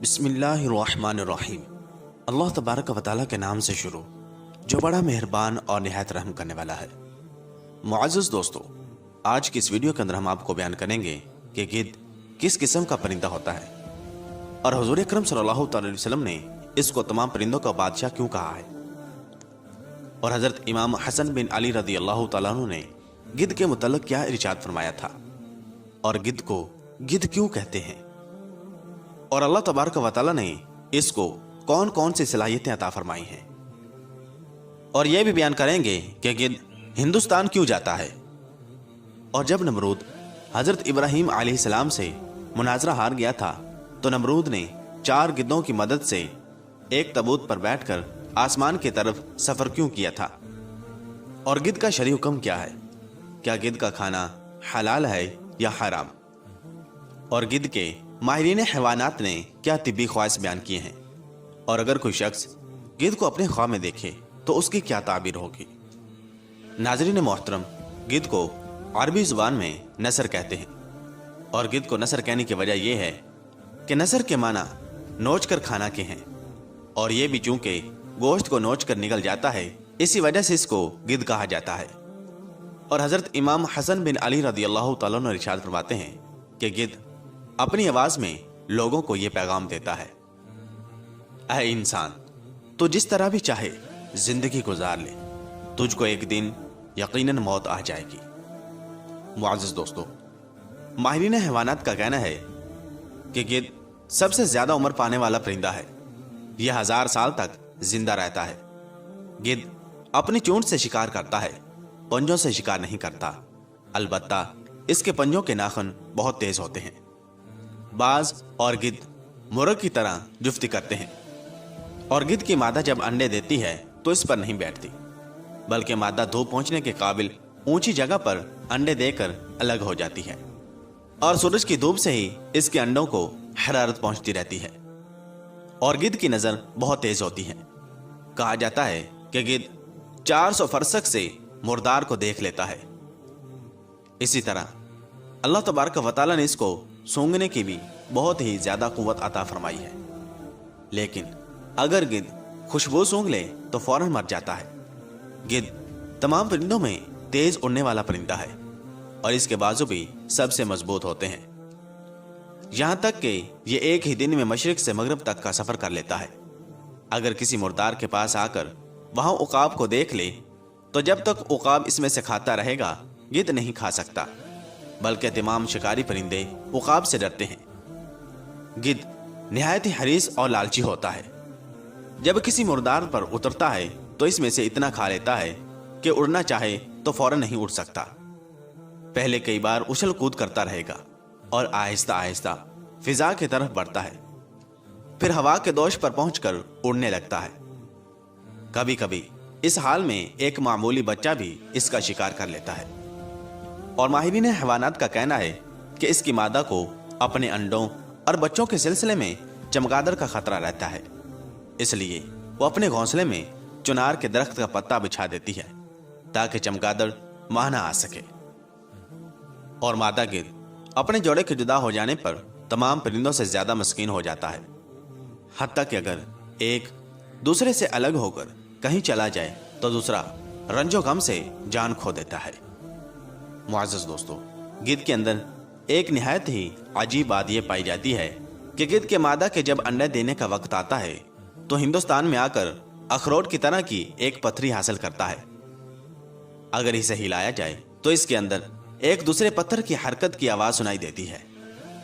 بسم اللہ الرحمن الرحیم۔ اللہ تبارک و تعالیٰ کے نام سے شروع جو بڑا مہربان اور نہایت رحم کرنے والا ہے۔ معزز دوستو، آج کی اس ویڈیو کے اندر ہم آپ کو بیان کریں گے کہ گدھ کس قسم کا پرندہ ہوتا ہے اور حضور اکرم صلی اللہ علیہ وسلم نے اس کو تمام پرندوں کا بادشاہ کیوں کہا ہے، اور حضرت امام حسن بن علی رضی اللہ تعالیٰ عنہ نے گدھ کے متعلق کیا ارشاد فرمایا تھا، اور گدھ کو گدھ کیوں کہتے ہیں، اور اللہ تبارک و تعالیٰ نے اس کو کون کون سی صلاحیتیں عطا فرمائی ہیں، اور یہ بھی بیان کریں گے کہ گدھ ہندوستان کیوں جاتا ہے۔ اور جب نمرود حضرت ابراہیم علیہ السلام سے مناظرہ ہار گیا تھا تو نمرود نے 4 گدھوں کی مدد سے ایک تابوت پر بیٹھ کر آسمان کی طرف سفر کیوں کیا تھا، اور گدھ کا شرعی حکم کیا ہے، کیا گدھ کا کھانا حلال ہے یا حرام، اور گدھ کے ماہرین حیوانات نے کیا طبی خواص بیان کیے ہیں، اور اگر کوئی شخص گدھ کو اپنے خواب میں دیکھے تو اس کی کیا تعبیر ہوگی۔ ناظرین محترم، گدھ کو عربی زبان میں نسر کہتے ہیں، اور گدھ کو نسر کہنے کی وجہ یہ ہے کہ نسر کے معنی نوچ کر کھانا کے ہیں، اور یہ بھی چونکہ گوشت کو نوچ کر نگل جاتا ہے اسی وجہ سے اس کو گدھ کہا جاتا ہے۔ اور حضرت امام حسن بن علی رضی اللہ تعالیٰ عنہ ارشاد فرماتے ہیں کہ گدھ اپنی آواز میں لوگوں کو یہ پیغام دیتا ہے، اے انسان، تو جس طرح بھی چاہے زندگی گزار لے، تجھ کو ایک دن یقیناً موت آ جائے گی۔ معزز دوستو، ماہرین حیوانات کا کہنا ہے کہ گدھ سب سے زیادہ عمر پانے والا پرندہ ہے، یہ 1000 سال تک زندہ رہتا ہے۔ گدھ اپنی چونچ سے شکار کرتا ہے، پنجوں سے شکار نہیں کرتا، البتہ اس کے پنجوں کے ناخن بہت تیز ہوتے ہیں۔ باز اور گدھ مرغ کی طرح جفتی کرتے ہیں، اور گدھ کی مادہ جب انڈے دیتی ہے تو اس پر نہیں بیٹھتی، بلکہ مادہ دھوپ پہنچنے کے قابل اونچی جگہ پر انڈے دے کر الگ ہو جاتی ہے، اور سورج کی دھوپ سے ہی اس کے انڈوں کو حرارت پہنچتی رہتی ہے۔ اور گدھ کی نظر بہت تیز ہوتی ہے، کہا جاتا ہے کہ گدھ 400 فرسخ سے مردار کو دیکھ لیتا ہے۔ اسی طرح اللہ تبارک و تعالیٰ نے اس کو سونگنے کی بھی بہت ہی زیادہ قوت عطا فرمائی ہے، لیکن اگر گدھ خوشبو سونگ لے تو فوراً مر جاتا ہے۔ گدھ تمام پرندوں میں تیز اڑنے والا پرندہ ہے، اور اس کے بازو بھی سب سے مضبوط ہوتے ہیں، یہاں تک کہ یہ ایک ہی دن میں مشرق سے مغرب تک کا سفر کر لیتا ہے۔ اگر کسی مردار کے پاس آ کر وہاں عقاب کو دیکھ لے تو جب تک عقاب اس میں سے کھاتا رہے گا گدھ نہیں کھا سکتا، بلکہ تمام شکاری پرندے عقاب سے ڈرتے ہیں۔ گدھ نہایت ہی حریص اور لالچی ہوتا ہے، جب کسی مردار پر اترتا ہے تو اس میں سے اتنا کھا لیتا ہے کہ اڑنا چاہے تو فوراً نہیں اڑ سکتا، پہلے کئی بار اچھل کود کرتا رہے گا اور آہستہ آہستہ فضا کی طرف بڑھتا ہے، پھر ہوا کے دوش پر پہنچ کر اڑنے لگتا ہے۔ کبھی کبھی اس حال میں ایک معمولی بچہ بھی اس کا شکار کر لیتا ہے، اور ماہرین حیوانات کا کہنا ہے کہ اس کی مادہ کو اپنے انڈوں اور بچوں کے سلسلے میں چمگادڑ کا خطرہ رہتا ہے، اس لیے وہ اپنے گھونسلے میں چنار کے درخت کا پتا بچھا دیتی ہے تاکہ چمگادڑ ماہ نہ آ سکے۔ اور مادہ گدھ اپنے جوڑے کے جدا ہو جانے پر تمام پرندوں سے زیادہ مسکین ہو جاتا ہے، حتیٰ کہ اگر ایک دوسرے سے الگ ہو کر کہیں چلا جائے تو دوسرا رنج و غم سے جان کھو دیتا ہے۔ معزز دوستو، گدھ کے اندر ایک نہایت ہی عجیب بات یہ پائی جاتی ہے کہ گدھ کے مادہ کے جب انڈے دینے کا وقت آتا ہے تو ہندوستان میں آ کر اخروٹ کی طرح کی ایک پتھری حاصل کرتا ہے۔ اگر اسے ہلایا جائے تو اس کے اندر ایک دوسرے پتھر کی حرکت کی آواز سنائی دیتی ہے،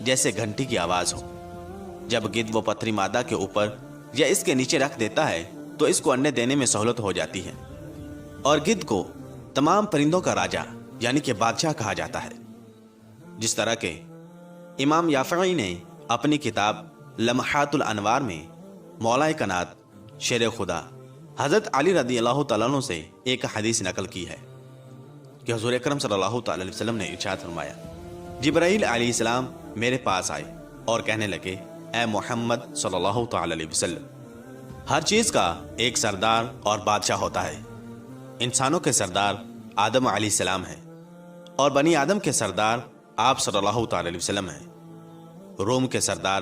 جیسے گھنٹی کی آواز ہو۔ جب گدھ وہ پتھری مادہ کے اوپر یا اس کے نیچے رکھ دیتا ہے تو اس کو انڈے دینے میں سہولت ہو جاتی ہے، اور گدھ کو تمام پرندوں کا راجا یعنی کہ بادشاہ کہا جاتا ہے۔ جس طرح کہ امام یافعی نے اپنی کتاب لمحات الانوار میں مولا کائنات شیر خدا حضرت علی رضی اللہ تعالیٰ عنہ سے ایک حدیث نقل کی ہے کہ حضور اکرم صلی اللہ تعالی علیہ وسلم نے ارشاد فرمایا، جبرائیل علیہ السلام میرے پاس آئے اور کہنے لگے، اے محمد صلی اللہ تعالی علیہ وسلم، ہر چیز کا ایک سردار اور بادشاہ ہوتا ہے۔ انسانوں کے سردار آدم علیہ السلام ہیں، اور بنی آدم کے سردار آپ صلی اللہ تعالی علیہ وسلم ہیں۔ روم کے سردار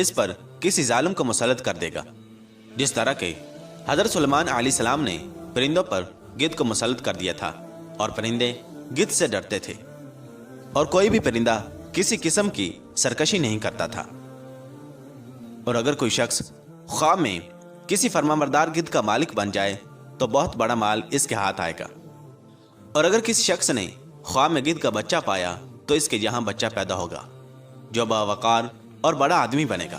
اس پر کسی ظالم کو مسلط کر دے گا، جس طرح کہ حضرت سلیمان علیہ السلام نے پرندوں پر گدھ کو مسلط کر دیا تھا اور پرندے گدھ سے ڈرتے تھے، اور کوئی بھی پرندہ کسی قسم کی سرکشی نہیں کرتا تھا۔ اور اگر کوئی شخص خواب میں کسی فرمانبردار گدھ کا مالک بن جائے تو بہت بڑا مال اس کے ہاتھ آئے گا، اور اگر کسی شخص نے خواب میں گدھ کا بچہ پایا تو اس کے یہاں بچہ پیدا ہوگا جو باوقار اور بڑا آدمی بنے گا۔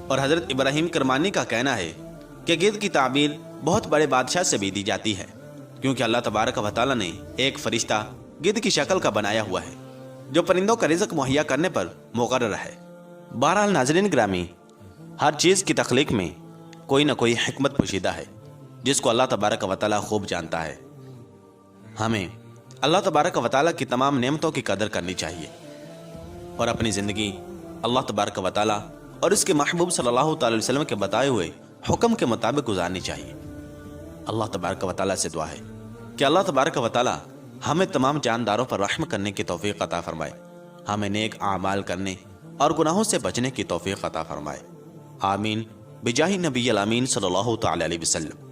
اور حضرت ابراہیم کرمانی کا کہنا ہے کہ گدھ کی تعبیر بہت بڑے بادشاہ سے بھی دی جاتی ہے، کیونکہ اللہ تبارک و تعالی نے ایک فرشتہ گدھ کی شکل کا بنایا ہوا ہے جو پرندوں کا رزق مہیا کرنے پر مقرر ہے۔ بہرحال ناظرین گرامی، ہر چیز کی تخلیق میں کوئی نہ کوئی حکمت پوشیدہ ہے جس کو اللہ تبارک و تعالی خوب جانتا ہے۔ ہمیں اللہ تبارک و تعالی کی تمام نعمتوں کی قدر کرنی چاہیے اور اپنی زندگی اللہ تبارک و تعالی اور اس کے محبوب صلی اللہ تعالی وسلم کے بتائے ہوئے حکم کے مطابق گزارنی چاہیے۔ اللہ تبارک و تعالی سے دعا ہے کہ اللہ تبارک و تعالی ہمیں تمام جانداروں پر رحم کرنے کی توفیق عطا فرمائے، ہمیں نیک اعمال کرنے اور گناہوں سے بچنے کی توفیق عطا فرمائے، آمین بجاہ نبی الامین صلی اللہ تعالی علیہ وسلم۔